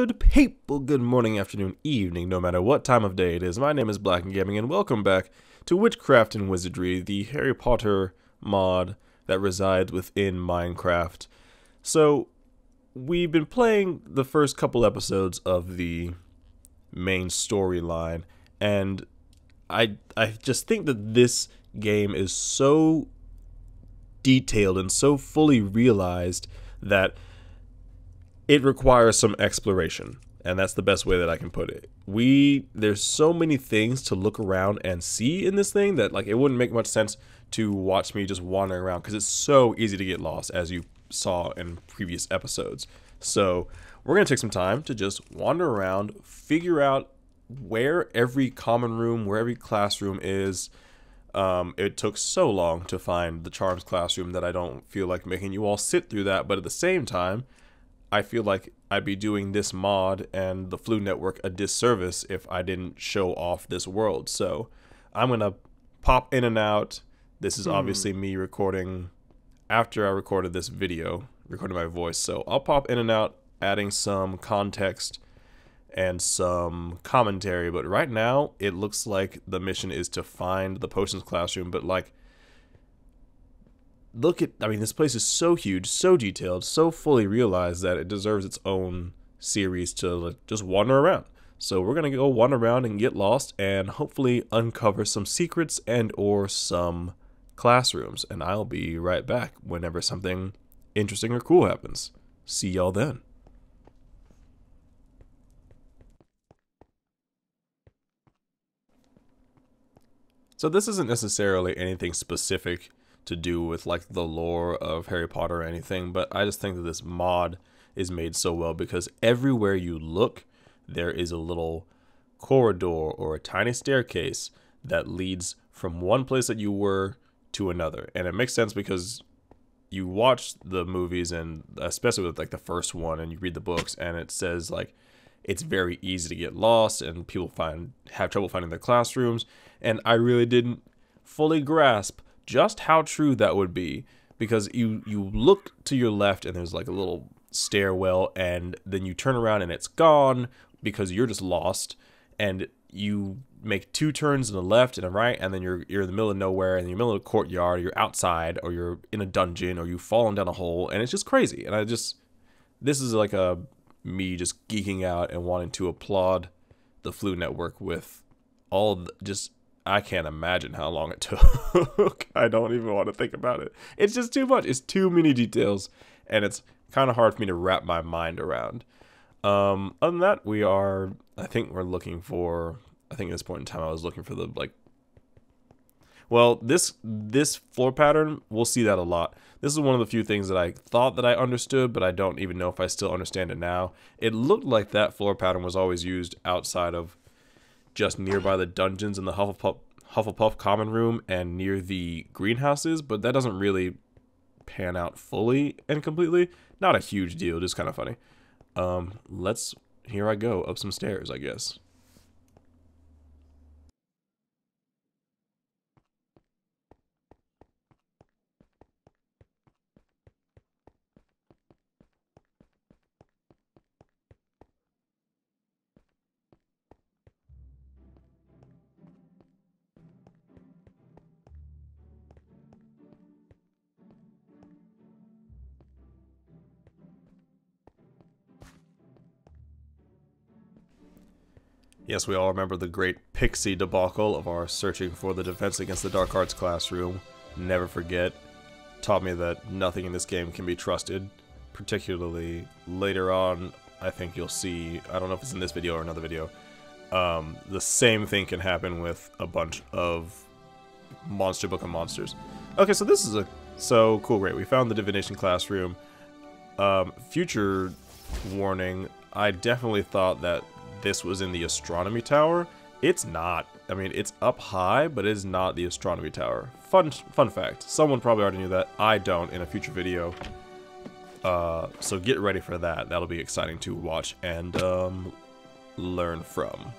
Good people, good morning, afternoon, evening, no matter what time of day it is. My name is BlackAndGaming, and welcome back to Witchcraft and Wizardry, the Harry Potter mod that resides within Minecraft. So, we've been playing the first couple episodes of the main storyline, and I just think that this game is so detailed and so fully realized that it requires some exploration, and that's the best way that I can put it. There's so many things to look around and see in this thing that it wouldn't make much sense to watch me just wandering around, because it's so easy to get lost, as you saw in previous episodes. So we're going to take some time to just wander around, figure out where every common room, where every classroom is. It took so long to find the Charms classroom that I don't feel like making you all sit through that, but at the same time, I feel like I'd be doing this mod and the Floo Network a disservice if I didn't show off this world. So I'm going to pop in and out. This is obviously me recording after I recorded this video, recording my voice. So I'll pop in and out, adding some context and some commentary. But right now, it looks like the mission is to find the potions classroom. But this place is so huge, so detailed, so fully realized that it deserves its own series to just wander around. So we're going to go wander around and get lost and hopefully uncover some secrets and or some classrooms. And I'll be right back whenever something interesting or cool happens. See y'all then. So this isn't necessarily anything specific to do with the lore of Harry Potter or anything, but I just think that this mod is made so well because everywhere you look, there is a little corridor or a tiny staircase that leads from one place that you were to another. And it makes sense because you watch the movies, and especially with the first one, and you read the books, and it says it's very easy to get lost and people have trouble finding their classrooms. And I really didn't fully grasp just how true that would be, because you look to your left and there's a little stairwell, and then you turn around and it's gone because you're just lost, and you make two turns to the left and the right, and then you're in the middle of nowhere, and you're in the middle of a courtyard, or you're outside, or you're in a dungeon, or you've fallen down a hole, and it's just crazy. And this is me just geeking out and wanting to applaud the Floo Network with I can't imagine how long it took. I don't even want to think about it. It's just too much. It's too many details, and it's kind of hard for me to wrap my mind around. Other than that, I think at this point in time, I was looking for this floor pattern, we'll see that a lot. This is one of the few things that I thought that I understood, but I don't even know if I still understand it now. It looked like that floor pattern was always used outside of just nearby the dungeons in the Hufflepuff common room and near the greenhouses, but that doesn't really pan out fully and completely. Not a huge deal, just kind of funny. Here I go up some stairs, I guess. Yes, we all remember the great pixie debacle of our searching for the Defense Against the Dark Arts classroom. Never forget. Taught me that nothing in this game can be trusted. Particularly later on, I think you'll see, I don't know if it's in this video or another video, the same thing can happen with a bunch of Monster Book of Monsters. Okay, so this is so cool, great. We found the divination classroom. Future warning, I definitely thought that this was in the astronomy tower. It's not. I mean, it's up high, but it is not the astronomy tower. Fun fact. Someone probably already knew that. I don't in a future video. So get ready for that. That'll be exciting to watch and learn from.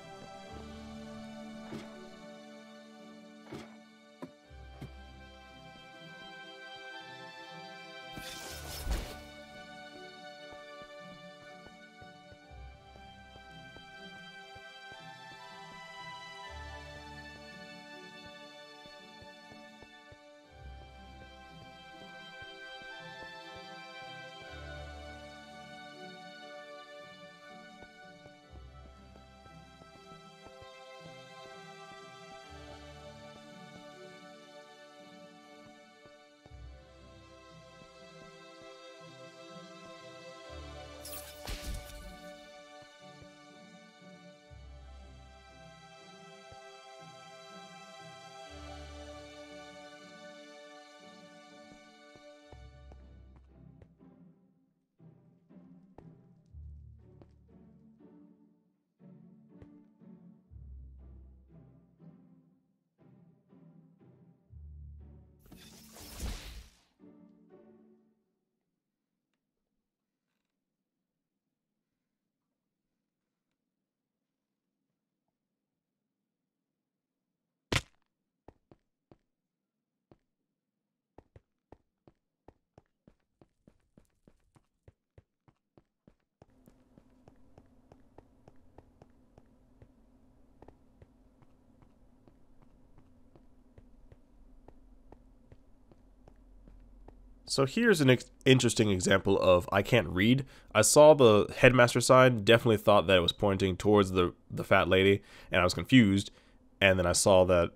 So here's an interesting example of I can't read. I saw the headmaster sign, definitely thought that it was pointing towards the fat lady, and I was confused. And then I saw that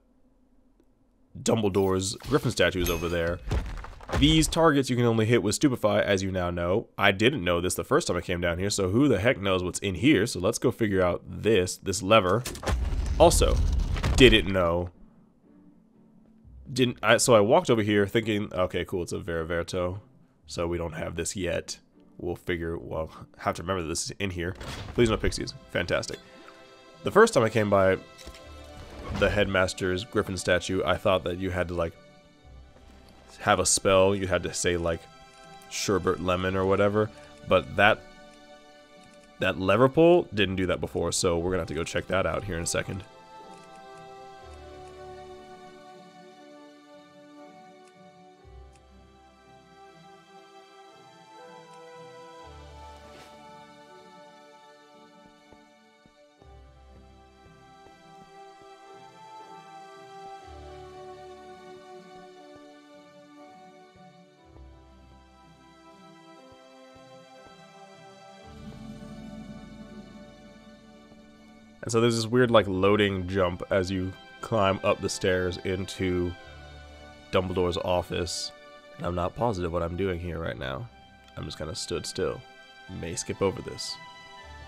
Dumbledore's Griffin statue is over there. These targets you can only hit with Stupefy, as you now know. I didn't know this the first time I came down here, so who the heck knows what's in here? So let's go figure out this lever. Also, didn't know. So I walked over here thinking, okay, cool, it's a Verito, so we don't have this yet. We'll have to remember that this is in here. Please no pixies. Fantastic. The first time I came by the headmaster's Griffin statue, I thought that you had to, like, have a spell. You had to say, like, sherbet lemon or whatever, but that lever pull didn't do that before, so we're gonna have to go check that out here in a second. And so there's this weird, like, loading jump as you climb up the stairs into Dumbledore's office. And I'm not positive what I'm doing here right now. I'm just kind of stood still. May skip over this.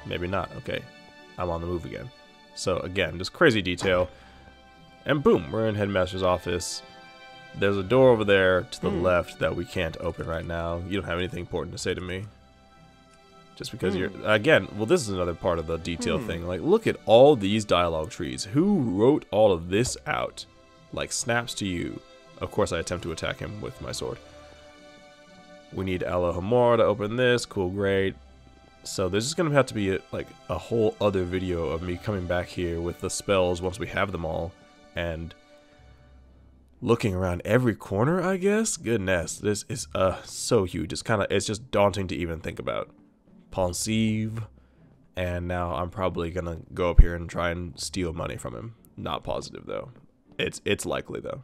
Maybe not. Okay. I'm on the move again. So, again, just crazy detail. And boom, we're in Headmaster's office. There's a door over there to the left that we can't open right now. You don't have anything important to say to me. Just because you're, again, well, this is another part of the detail thing. Like, look at all these dialogue trees. Who wrote all of this out? Like, snaps to you. Of course, I attempt to attack him with my sword. We need Alohomora to open this. Cool, great. So there's just going to have to be, like, a whole other video of me coming back here with the spells once we have them all. And looking around every corner, I guess? Goodness, this is so huge. It's just daunting to even think about. Pensive, and now I'm probably gonna go up here and try and steal money from him. Not positive though. It's likely though.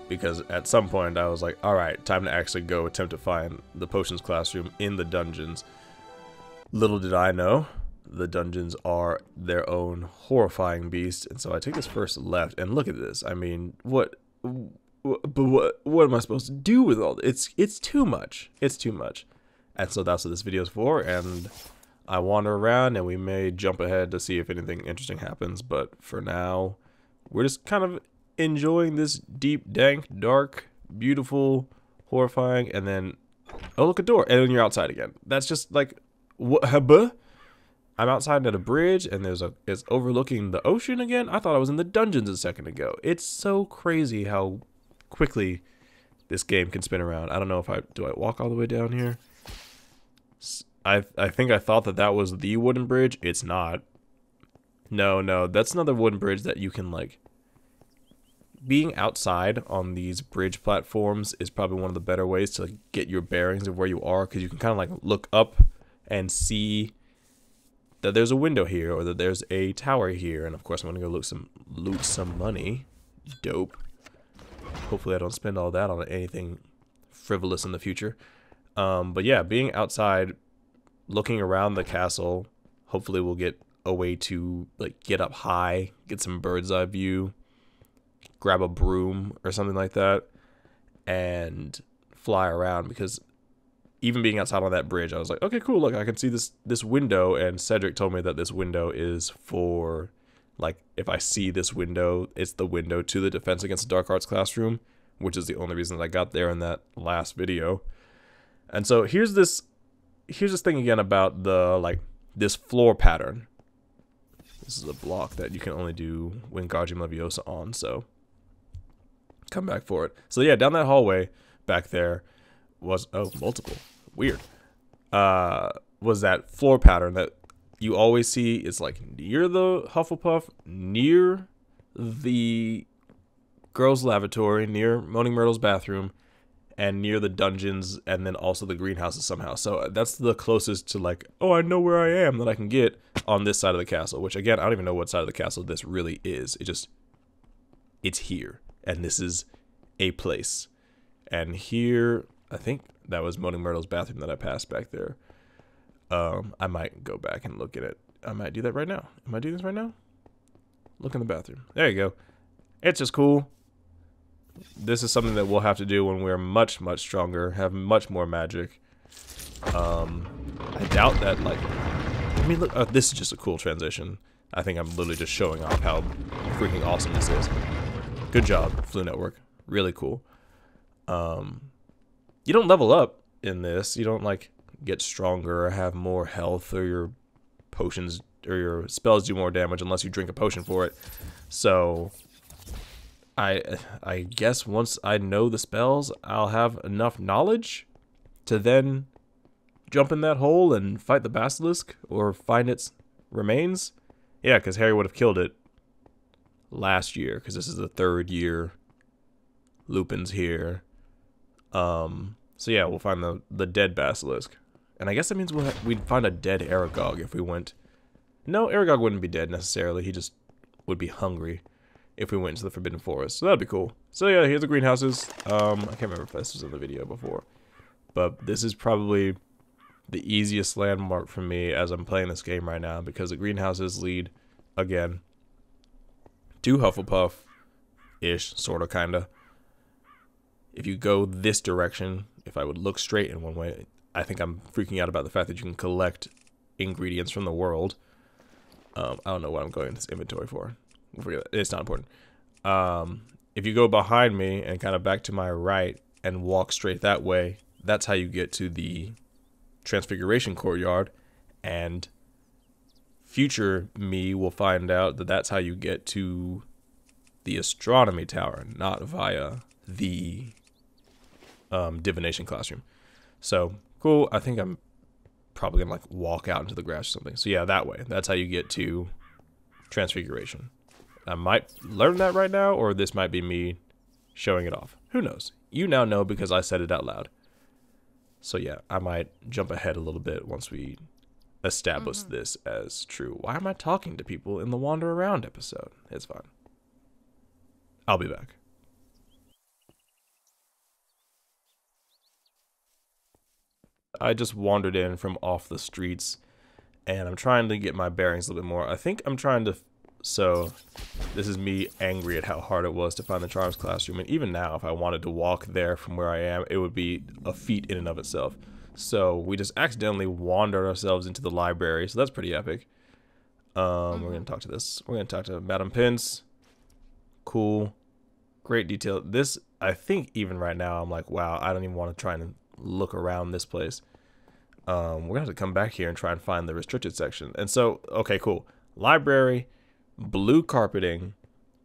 Because at some point I was like, alright, time to actually go attempt to find the potions classroom in the dungeons. Little did I know, the dungeons are their own horrifying beast, and so I take this first left, and look at this. I mean, what am I supposed to do with all this? It's too much. It's too much. And so that's what this video is for, and I wander around, and we may jump ahead to see if anything interesting happens, but for now, we're just kind of enjoying this deep, dank, dark, beautiful, horrifying, and then, oh, look, a door, and then you're outside again. That's just like, what, I'm outside at a bridge, and it's overlooking the ocean again. I thought I was in the dungeons a second ago. It's so crazy how quickly this game can spin around. I don't know if do I walk all the way down here? I think I thought that was the wooden bridge. It's not. No, that's another wooden bridge that you can, like, being outside on these bridge platforms is probably one of the better ways to, like, get your bearings of where you are, because you can kind of, like, look up and see that there's a window here, or that there's a tower here, and of course I'm gonna go loot some money. Dope. Hopefully I don't spend all that on anything frivolous in the future. But yeah, being outside, looking around the castle, hopefully we'll get a way to, like, get up high, get some bird's eye view, grab a broom or something like that, and fly around, because even being outside on that bridge, I was like, okay, cool, look, I can see this window, and Cedric told me that this window is for, like, if I see this window, it's the window to the Defense Against the Dark Arts classroom, which is the only reason that I got there in that last video. And so here's this thing again about the, like, this floor pattern. This is a block that you can only do Wingardium Leviosa on, so come back for it. So yeah, down that hallway back there was, oh, multiple. Weird. Was that floor pattern that you always see. It's like near the Hufflepuff, near the girls' lavatory, near Moaning Myrtle's bathroom, and near the dungeons, and then also the greenhouses somehow. So that's the closest to like, oh, I know where I am that I can get on this side of the castle, which again, I don't even know what side of the castle this really is. It's here, and this is a place. And here, I think that was Moaning Myrtle's bathroom that I passed back there. I might go back and look at it. I might do that right now. Am I doing this right now? Look in the bathroom. There you go. It's just cool. This is something that we'll have to do when we're much, much stronger, have much more magic. I doubt that, like... I mean, look, this is just a cool transition. I think I'm literally just showing off how freaking awesome this is. Good job, Floo Network. Really cool. You don't level up in this. You don't, like, get stronger or have more health, or your potions or your spells do more damage unless you drink a potion for it. So... I guess once I know the spells, I'll have enough knowledge to then jump in that hole and fight the basilisk or find its remains. Yeah, because Harry would have killed it last year, because this is the 3rd year Lupin's here. So yeah, we'll find the dead basilisk. And I guess that means we'd find a dead Aragog if we went... No, Aragog wouldn't be dead necessarily. He just would be hungry if we went into the Forbidden Forest. So that'd be cool. So yeah, here's the greenhouses. I can't remember if this was in the video before, but this is probably the easiest landmark for me as I'm playing this game right now, because the greenhouses lead, again, to Hufflepuff-ish, sorta, kinda. If you go this direction, if I would look straight in one way, I think I'm freaking out about the fact that you can collect ingredients from the world. I don't know what I'm going in this inventory for. Forget that. It's not important. If you go behind me and kind of back to my right and walk straight that way, that's how you get to the Transfiguration Courtyard, and future me will find out that that's how you get to the Astronomy Tower, not via the Divination Classroom. So, cool. I think I'm probably gonna like walk out into the grass or something. So yeah, that way. That's how you get to Transfiguration. I might learn that right now, or this might be me showing it off. Who knows? You now know because I said it out loud. So yeah, I might jump ahead a little bit once we establish this as true. Why am I talking to people in the Wander Around episode? It's fine. I'll be back. I just wandered in from off the streets, and I'm trying to get my bearings a little bit more. I think I'm trying to... So, this is me angry at how hard it was to find the Charms Classroom. And even now, if I wanted to walk there from where I am, it would be a feat in and of itself. So, we just accidentally wandered ourselves into the library. So, that's pretty epic. We're going to talk to this. We're going to talk to Madam Pince. Cool. Great detail. This, I think even right now, I'm like, wow, I don't even want to try and look around this place. We're going to have to come back here and try and find the restricted section. And so, okay, cool. Library... Blue carpeting,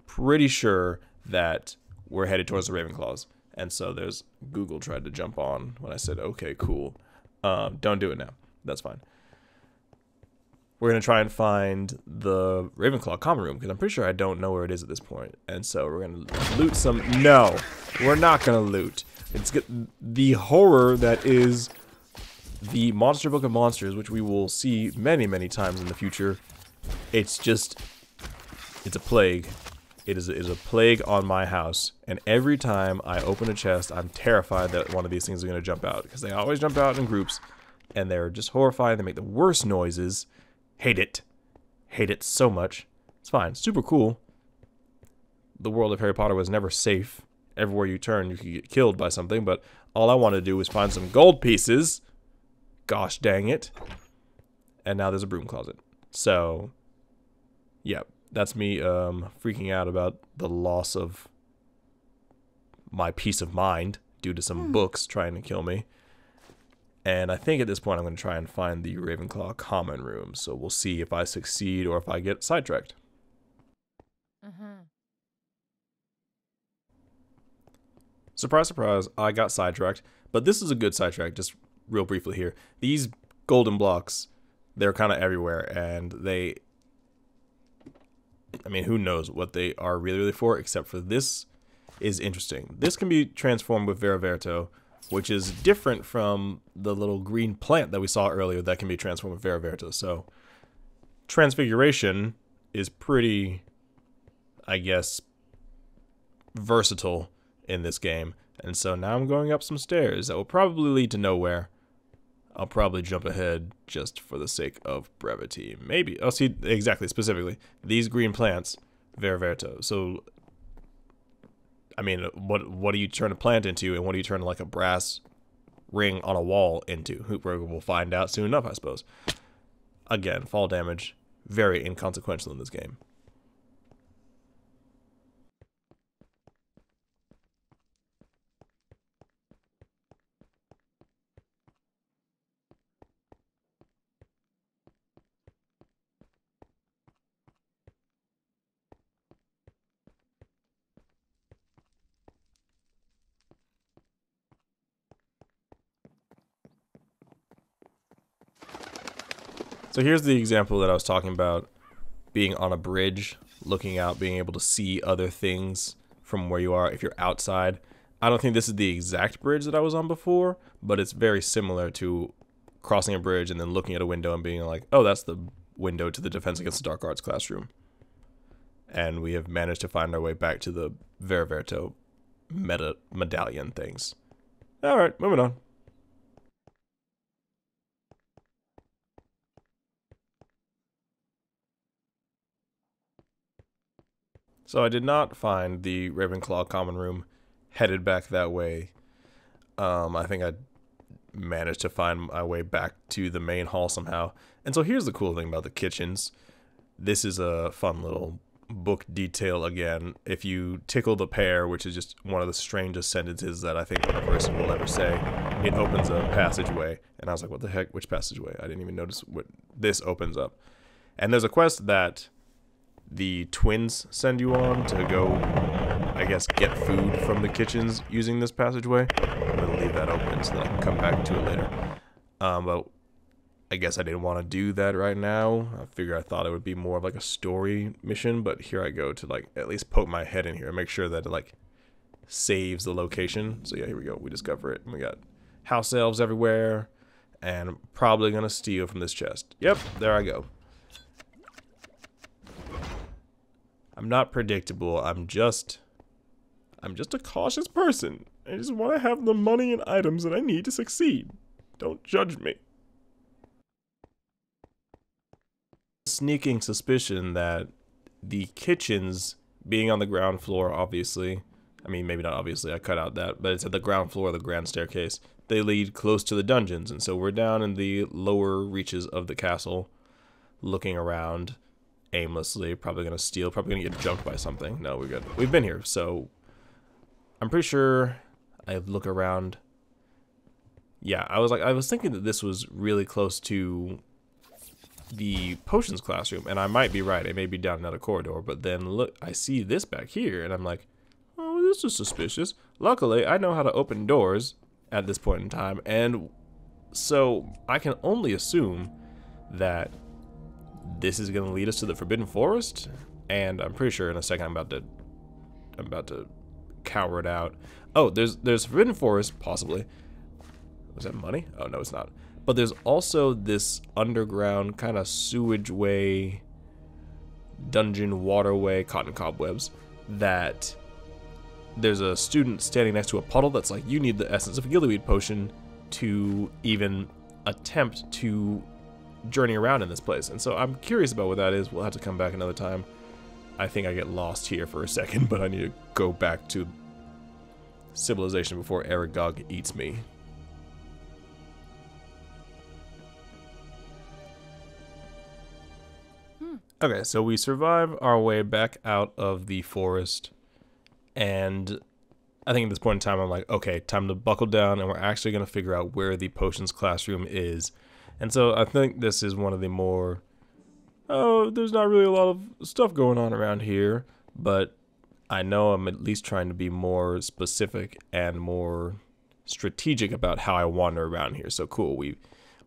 pretty sure that we're headed towards the Ravenclaws. And so there's Google tried to jump on when I said, okay, cool. Don't do it now. That's fine. We're going to try and find the Ravenclaw common room, because I'm pretty sure I don't know where it is at this point. And so we're going to loot some... No, we're not going to loot. It's the horror that is the Monster Book of Monsters, which we will see many, many times in the future. It's just... It's a plague. It is a plague on my house. And every time I open a chest, I'm terrified that one of these things is going to jump out. Because they always jump out in groups. And they're just horrifying. They make the worst noises. Hate it. Hate it so much. It's fine. Super cool. The world of Harry Potter was never safe. Everywhere you turn, you could get killed by something. But all I want to do was find some gold pieces. Gosh dang it. And now there's a broom closet. So, yeah. That's me freaking out about the loss of my peace of mind due to some books trying to kill me. And I think at this point I'm going to try and find the Ravenclaw common room. So we'll see if I succeed or if I get sidetracked. Surprise, surprise, I got sidetracked. But this is a good sidetrack, just real briefly here. These golden blocks, they're kind of everywhere, and they... I mean, who knows what they are really for, except for this is interesting. This can be transformed with Vera Verto. which is different from the little green plant that we saw earlier that can be transformed with Veraverta. So transfiguration is pretty, I guess, versatile in this game. And so now I'm going up some stairs that will probably lead to nowhere. I'll probably jump ahead just for the sake of brevity. Maybe. Oh, see, exactly, specifically. These green plants, Veraverta. So, I mean, what do you turn a plant into, and what do you turn like a brass ring on a wall into? We'll find out soon enough, I suppose. Again, fall damage, very inconsequential in this game. So here's the example that I was talking about, being on a bridge, looking out, being able to see other things from where you are if you're outside. I don't think this is the exact bridge that I was on before, but it's very similar to crossing a bridge and then looking at a window and being like, oh, that's the window to the Defense Against the Dark Arts classroom. And we have managed to find our way back to the Veraverta medallion things. Alright, moving on. So I did not find the Ravenclaw common room, headed back that way. I think I managed to find my way back to the main hall somehow. And so here's the cool thing about the kitchens. This is a fun little book detail again. If you tickle the pear, which is just one of the strangest sentences that I think a person will ever say, it opens a passageway. And I was like, what the heck? Which passageway? I didn't even notice what this opens up. And there's a quest that the twins send you on to go, I guess, get food from the kitchens using this passageway. I'm going to leave that open so that I can come back to it later. But I guess I didn't want to do that right now. I thought it would be more of like a story mission, but here I go to like at least poke my head in here and make sure that it like saves the location. So yeah, here we go. We discover it. And we got house elves everywhere, and I'm probably going to steal from this chest. Yep, there I go. I'm not predictable. I'm just a cautious person. I just want to have the money and items that I need to succeed. Don't judge me. Sneaking suspicion that the kitchens being on the ground floor, obviously, I mean, maybe not obviously, I cut out that, but it's at the ground floor of the grand staircase. They lead close to the dungeons, and so we're down in the lower reaches of the castle, looking around aimlessly, probably gonna steal, probably gonna get jumped by something. No, we're good. We've been here, so I'm pretty sure I look around. Yeah, I was thinking that this was really close to the potions classroom, and I might be right. It may be down another corridor, but then look, I see this back here, and I'm like, oh, this is suspicious. Luckily, I know how to open doors at this point in time, and so I can only assume that this is going to lead us to the Forbidden Forest, and I'm pretty sure in a second I'm about to cower it out. Oh, there's Forbidden Forest, possibly. Was that money? Oh, no, it's not. But there's also this underground kind of sewage way, dungeon waterway, cotton cobwebs, that there's a student standing next to a puddle that's like, you need the essence of a gillyweed potion to even attempt to journey around in this place. And so I'm curious about what that is. We'll have to come back another time. I think I get lost here for a second, but I need to go back to civilization before Aragog eats me. Okay, so we survive our way back out of the forest, and I think at this point in time I'm like, okay, time to buckle down, and we're actually going to figure out where the potions classroom is. And so I think this is one of the more, oh, there's not really a lot of stuff going on around here, but I know I'm at least trying to be more specific and more strategic about how I wander around here. So cool,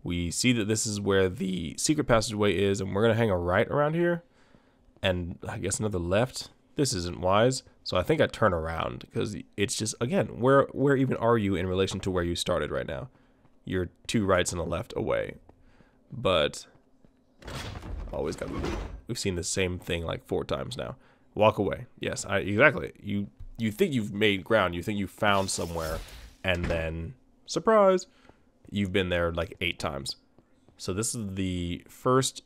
we see that this is where the secret passageway is, and we're going to hang a right around here, and I guess another left this isn't wise. So I think I turn around because it's just, again, where even are you in relation to where you started right now? You're 2 rights and a left away. But always got loot. We've seen the same thing like 4 times now. Walk away. Yes, exactly. You think you've made ground. You think you found somewhere, and then surprise, you've been there like 8 times. So this is the first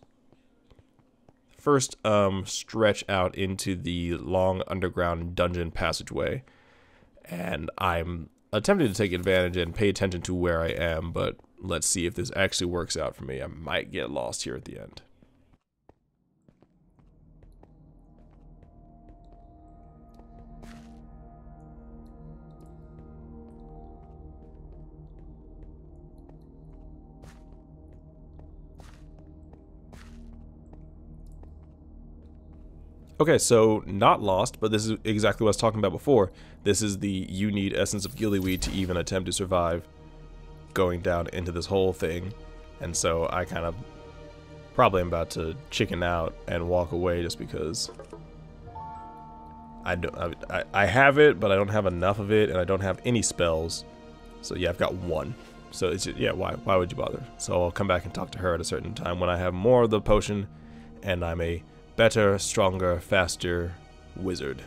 stretch out into the long underground dungeon passageway, and I'm attempting to take advantage and pay attention to where I am, but let's see if this actually works out for me. I might get lost here at the end. Okay, so not lost, but this is exactly what I was talking about before. This is the you need essence of gillyweed to even attempt to survive going down into this whole thing. And so I kind of probably am about to chicken out and walk away just because I have it, but I don't have enough of it, and I don't have any spells. So yeah, I've got 1. So it's just, yeah, why would you bother? So I'll come back and talk to her at a certain time when I have more of the potion and I'm a better, stronger, faster wizard.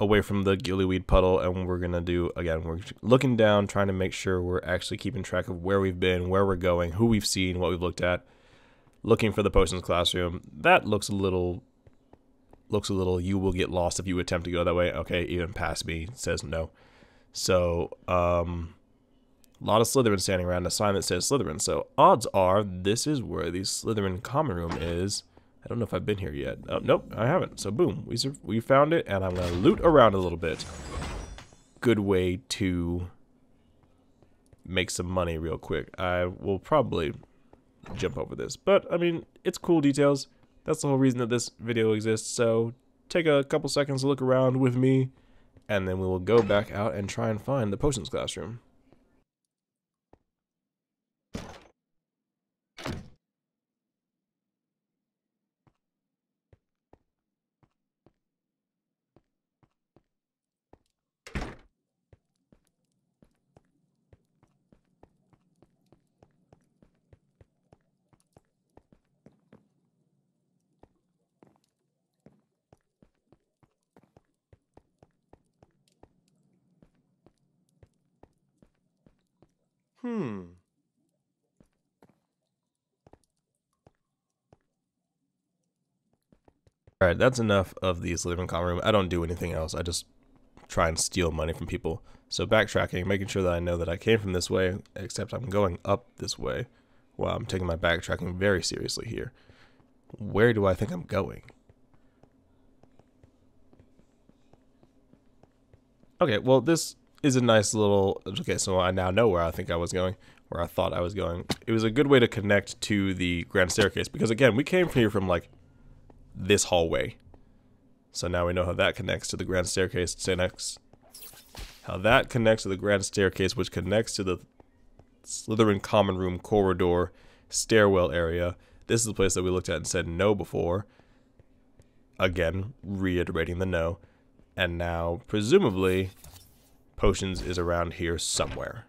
Away from the gillyweed puddle, and we're gonna do, again, we're looking down, trying to make sure we're actually keeping track of where we've been, where we're going, who we've seen, what we've looked at. Looking for the potions classroom. That looks a little you will get lost if you attempt to go that way. Okay, even past me says no. So a lot of Slytherin standing around, a sign that says Slytherin. So odds are this is where the Slytherin common room is. I don't know if I've been here yet. Oh, nope, I haven't. So boom, we found it, and I'm gonna loot around a little bit. Good way to make some money real quick. I will probably jump over this, but I mean, it's cool details. That's the whole reason that this video exists. So take a couple seconds to look around with me, and then we will go back out and try and find the potions classroom. Alright, that's enough of the Slytherin common room. I don't do anything else. I just try and steal money from people. So backtracking, making sure that I know that I came from this way, except I'm going up this way. Wow, I'm taking my backtracking very seriously here. Where do I think I'm going? Okay, well, this is a nice little... Okay, so I now know where I think I was going, where I thought I was going. It was a good way to connect to the grand staircase, because again, we came from here from like this hallway. So now we know how that connects to the grand staircase. How that connects to the grand staircase, which connects to the Slytherin common room corridor stairwell area. This is the place that we looked at and said no before. Again, reiterating the no. And now, presumably, potions is around here somewhere.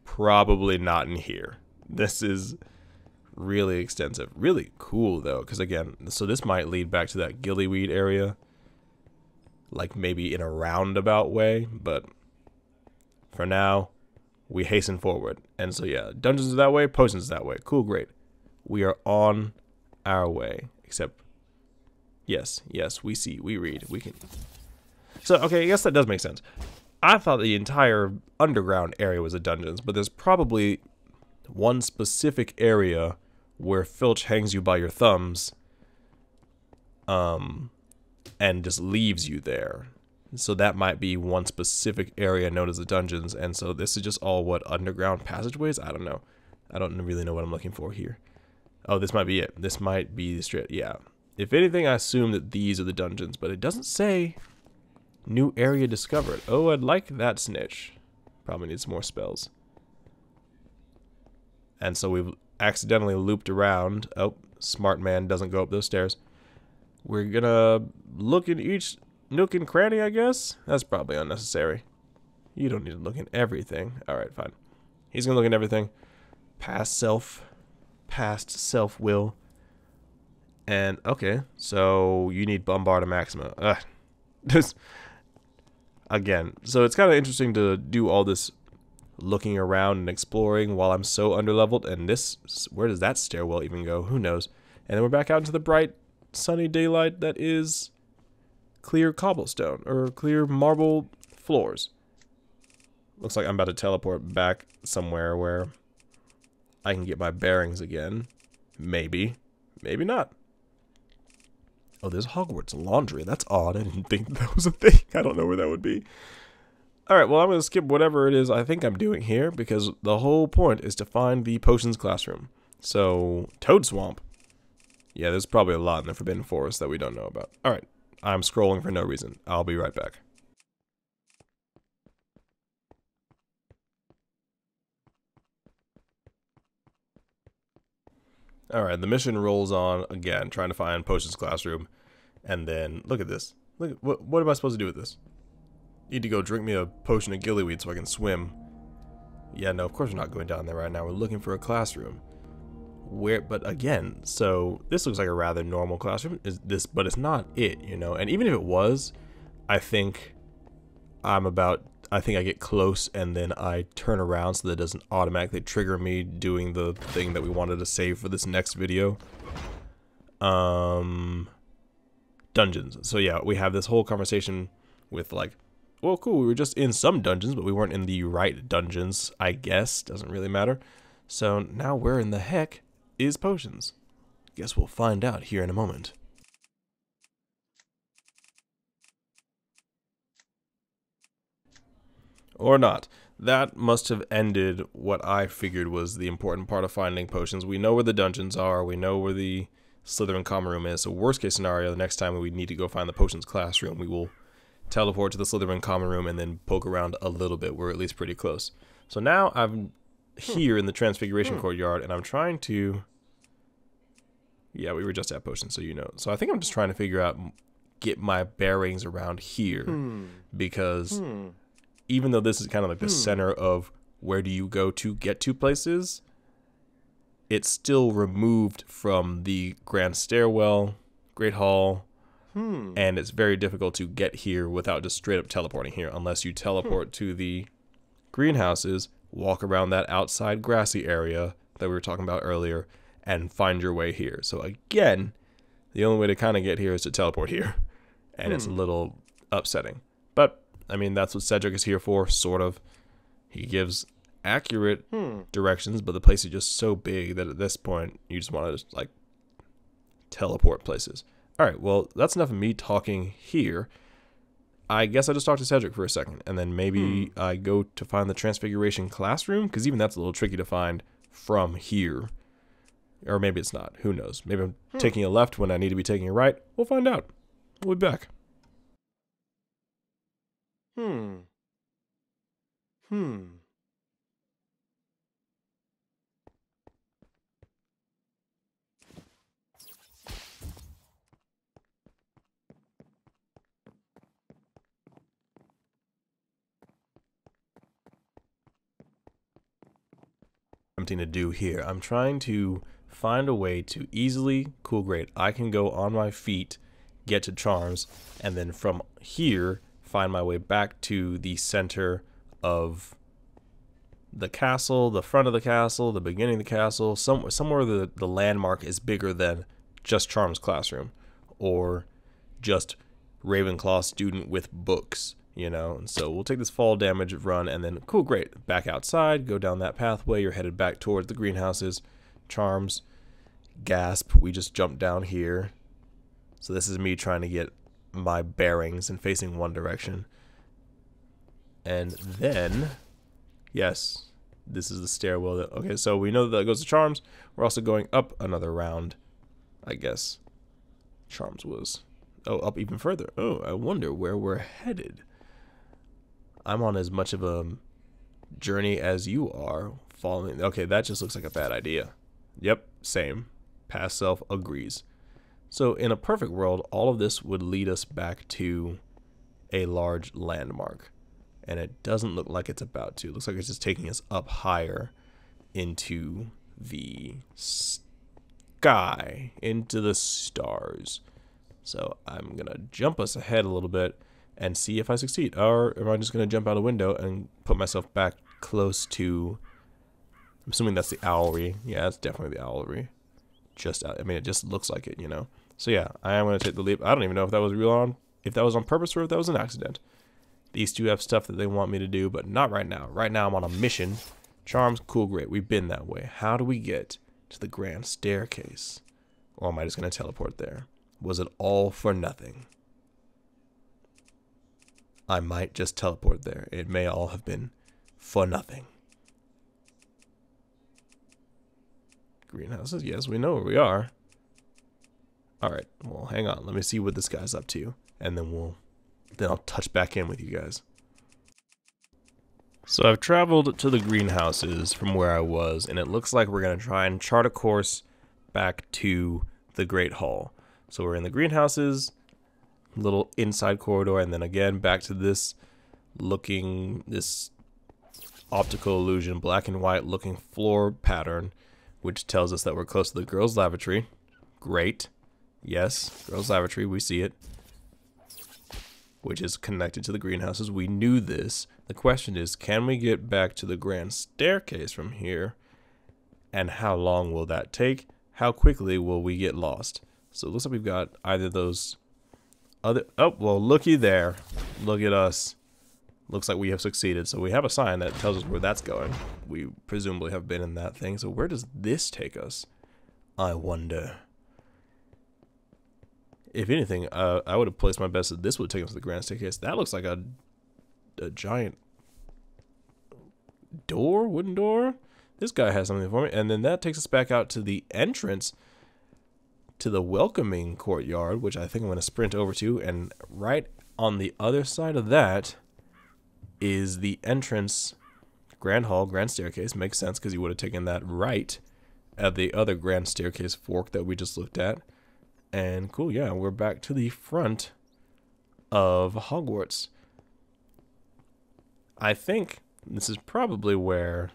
Probably not in here. This is really extensive. Really cool, though, because, again, so this might lead back to that gillyweed area. Like, maybe in a roundabout way, but for now, we hasten forward. And so, yeah, dungeons are that way, potions that way. Cool, great. We are on our way. Except, yes, we see, we read, we can. So, okay, I guess that does make sense. I thought the entire underground area was a dungeons, but there's probably one specific area where Filch hangs you by your thumbs, and just leaves you there. So that might be one specific area known as the dungeons, and so this is just all, what, underground passageways? I don't know. I don't really know what I'm looking for here. Oh, this might be it. This might be the straight, yeah. If anything, I assume that these are the dungeons, but it doesn't say new area discovered. Oh, I'd like that snitch. Probably needs more spells. And so we've accidentally looped around. Oh, smart man doesn't go up those stairs. We're gonna look in each nook and cranny, I guess? That's probably unnecessary. You don't need to look in everything. Alright, fine. He's gonna look in everything. Past self-will. And, okay, so you need Bombarda Maxima. Ugh. Again, so it's kind of interesting to do all this looking around and exploring while I'm so underleveled. And this, where does that stairwell even go? Who knows? And then we're back out into the bright, sunny daylight that is clear cobblestone, or clear marble floors. Looks like I'm about to teleport back somewhere where I can get my bearings again. Maybe. Maybe not. Oh, there's Hogwarts laundry. That's odd. I didn't think that was a thing. I don't know where that would be. Alright, well, I'm going to skip whatever it is I think I'm doing here, because the whole point is to find the potions classroom. So, Toad Swamp. Yeah, there's probably a lot in the Forbidden Forest that we don't know about. Alright, I'm scrolling for no reason. I'll be right back. Alright, the mission rolls on again, trying to find Potions Classroom. And then, look at this. Look at, what am I supposed to do with this? Need to go drink me a potion of gillyweed so I can swim. Yeah, no, of course we're not going down there right now. We're looking for a classroom. Where, but again, so this looks like a rather normal classroom. But it's not it, you know? And even if it was, I think I get close and then I turn around so that it doesn't automatically trigger me doing the thing that we wanted to save for this next video. Dungeons. So yeah, we have this whole conversation with like, well, cool, we were just in some dungeons, but we weren't in the right dungeons, I guess. Doesn't really matter. So now where in the heck is potions? Guess we'll find out here in a moment. Or not. That must have ended what I figured was the important part of finding potions. We know where the dungeons are. We know where the Slytherin common room is. So worst case scenario, the next time we need to go find the potions classroom, we will teleport to the Slytherin common room and then poke around a little bit. We're at least pretty close. So now I'm here in the Transfiguration Courtyard, and I'm trying to... Yeah, we were just at potions, so you know. So I think I'm just trying to figure out, get my bearings around here, because even though this is kind of like the center of where do you go to get to places, it's still removed from the Grand Stairwell, Great Hall, and it's very difficult to get here without just straight up teleporting here, unless you teleport to the greenhouses, walk around that outside grassy area that we were talking about earlier, and find your way here. So again, the only way to kind of get here is to teleport here, and it's a little upsetting. But, I mean, that's what Cedric is here for, sort of. He gives accurate directions, but the place is just so big that at this point, you just want to just, like, teleport places. Alright, well, that's enough of me talking here. I guess I just talk to Cedric for a second, and then maybe I go to find the Transfiguration classroom, because even that's a little tricky to find from here. Or maybe it's not. Who knows? Maybe I'm taking a left when I need to be taking a right. We'll find out. We'll be back. Attempting to do here. I'm trying to find a way to easily, cool, great, I can go on my feet, get to charms, and then from here find my way back to the center of the castle, the front of the castle, the beginning of the castle, somewhere the landmark is bigger than just Charms classroom or just Ravenclaw student with books, you know. And so we'll take this fall damage run and then cool, great, back outside, go down that pathway. You're headed back towards the greenhouses. Charms, gasp, we just jumped down here. So this is me trying to get my bearings and facing one direction. And then, yes, this is the stairwell. Okay, so we know that goes to Charms. We're also going up another round, I guess. Charms was, oh, up even further. Oh, I wonder where we're headed. I'm on as much of a journey as you are following. Okay, that just looks like a bad idea. Yep, same. Past self agrees. So in a perfect world, all of this would lead us back to a large landmark. And it doesn't look like it's about to. It looks like it's just taking us up higher into the sky, into the stars. So I'm going to jump us ahead a little bit and see if I succeed. Or am I just going to jump out a window and put myself back close to, I'm assuming that's the owlry. Yeah, that's definitely the owlry. Just out, I mean, it just looks like it, you know. So yeah, I am going to take the leap. I don't even know if that was if that was on purpose or if that was an accident. These two have stuff that they want me to do, but not right now. Right now I'm on a mission. Charms, cool, great. We've been that way. How do we get to the grand staircase? Or am I just going to teleport there? Was it all for nothing? I might just teleport there. It may all have been for nothing. Greenhouses, yes, we know where we are. Alright, well, hang on. Let me see what this guy's up to. And then I'll touch back in with you guys. So I've traveled to the greenhouses from where I was, and it looks like we're going to try and chart a course back to the Great Hall. So we're in the greenhouses, little inside corridor, and then again back to this optical illusion, black and white looking floor pattern, which tells us that we're close to the girls' lavatory. Great. Yes, girls' lavatory, we see it, which is connected to the greenhouses. We knew this. The question is, can we get back to the grand staircase from here? And how long will that take? How quickly will we get lost? So it looks like we've got either those other, oh, well, looky there. Look at us. Looks like we have succeeded. So we have a sign that tells us where that's going. We presumably have been in that thing. So where does this take us? I wonder. If anything, I would have placed my bets that this would take us to the grand staircase. That looks like a giant door, wooden door. This guy has something for me. And then that takes us back out to the entrance to the welcoming courtyard, which I think I'm going to sprint over to. And right on the other side of that is the entrance, grand hall, grand staircase. Makes sense because you would have taken that right at the other grand staircase fork that we just looked at. And cool, yeah, we're back to the front of Hogwarts. I think this is probably where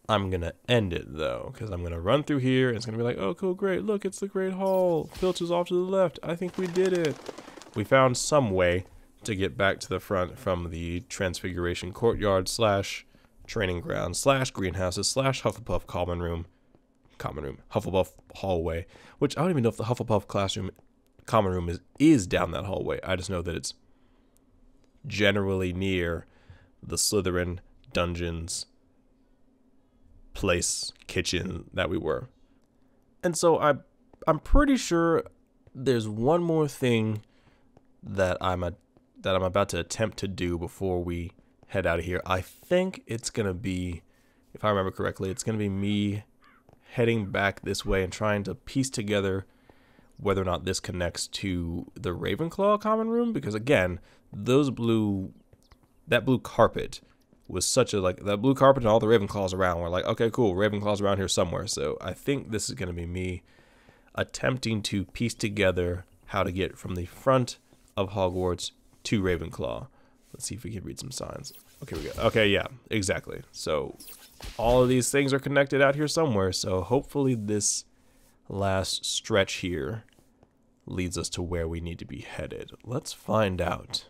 I'm going to end it, though, because I'm going to run through here, and it's going to be like, oh, cool, great, look, it's the Great Hall. Filters off to the left. I think we did it. We found some way to get back to the front from the Transfiguration Courtyard / training ground / greenhouses / Hufflepuff common room, Hufflepuff hallway, which I don't even know if the Hufflepuff classroom common room is down that hallway. I just know that it's generally near the Slytherin dungeons place kitchen that we were. And so I'm pretty sure there's one more thing that I'm about to attempt to do before we head out of here. I think it's gonna be, if I remember correctly, it's gonna be me heading back this way and trying to piece together whether or not this connects to the Ravenclaw common room, because again, that blue carpet was such a, like, that blue carpet and all the Ravenclaws around were like, okay, cool, Ravenclaws around here somewhere. So I think this is going to be me attempting to piece together how to get from the front of Hogwarts to Ravenclaw. Let's see if we can read some signs. Okay, we go. Okay, yeah, exactly. So all of these things are connected out here somewhere. So hopefully this last stretch here leads us to where we need to be headed. Let's find out.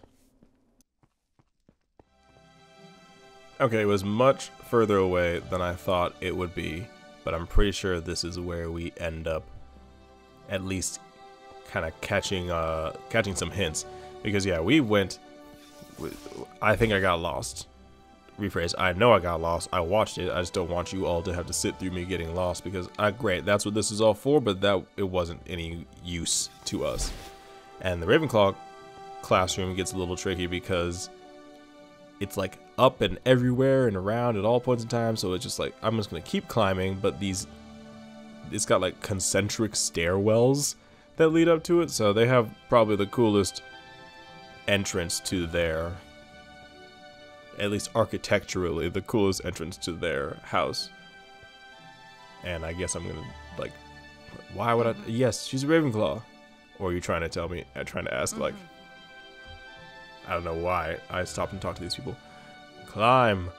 Okay, it was much further away than I thought it would be, but I'm pretty sure this is where we end up at least kind of catching some hints. Because yeah, we went, I think I got lost. Rephrase, I know I got lost. I watched it. I just don't want you all to have to sit through me getting lost because great, that's what this is all for, but that it wasn't any use to us. And the Ravenclaw classroom gets a little tricky because it's like up and everywhere and around at all points in time, so it's just like I'm just gonna keep climbing, but it's got like concentric stairwells that lead up to it, so they have probably the coolest entrance to their, at least architecturally, the coolest entrance to their house. And I guess I'm gonna, like, why would I? Yes, she's a Ravenclaw. Or are you trying to tell me, trying to ask, like, I don't know why I stopped and talked to these people. Climb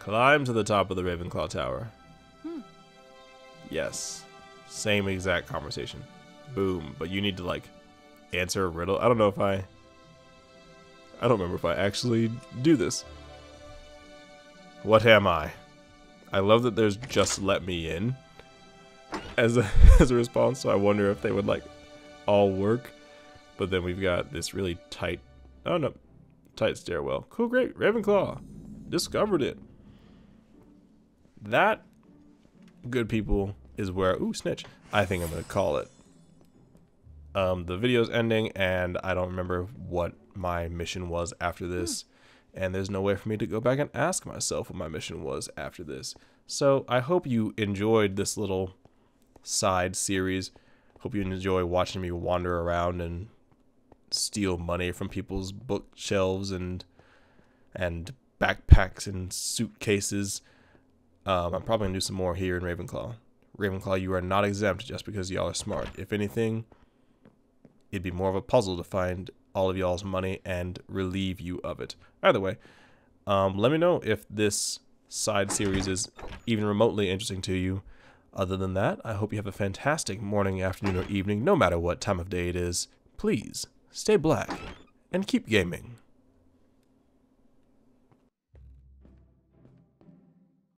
to the top of the Ravenclaw Tower. Yes, same exact conversation. Boom, but you need to, like, answer a riddle. I don't know if I don't remember if I actually do this. What am I? I love that there's just let me in as a response, so I wonder if they would like all work. But then we've got this really tight, oh no, tight stairwell. Cool, great, Ravenclaw. Discovered it. That, good people, is where, ooh, snitch, I think I'm gonna call it. The video's ending and I don't remember what my mission was after this. And there's no way for me to go back and ask myself what my mission was after this. So I hope you enjoyed this little side series. Hope you enjoy watching me wander around and steal money from people's bookshelves and backpacks and suitcases. I'm probably going to do some more here in Ravenclaw. Ravenclaw, you are not exempt just because y'all are smart. If anything, it'd be more of a puzzle to find all of y'all's money and relieve you of it. Either way, let me know if this side series is even remotely interesting to you. Other than that, I hope you have a fantastic morning, afternoon, or evening, no matter what time of day it is. Please, stay black and keep gaming.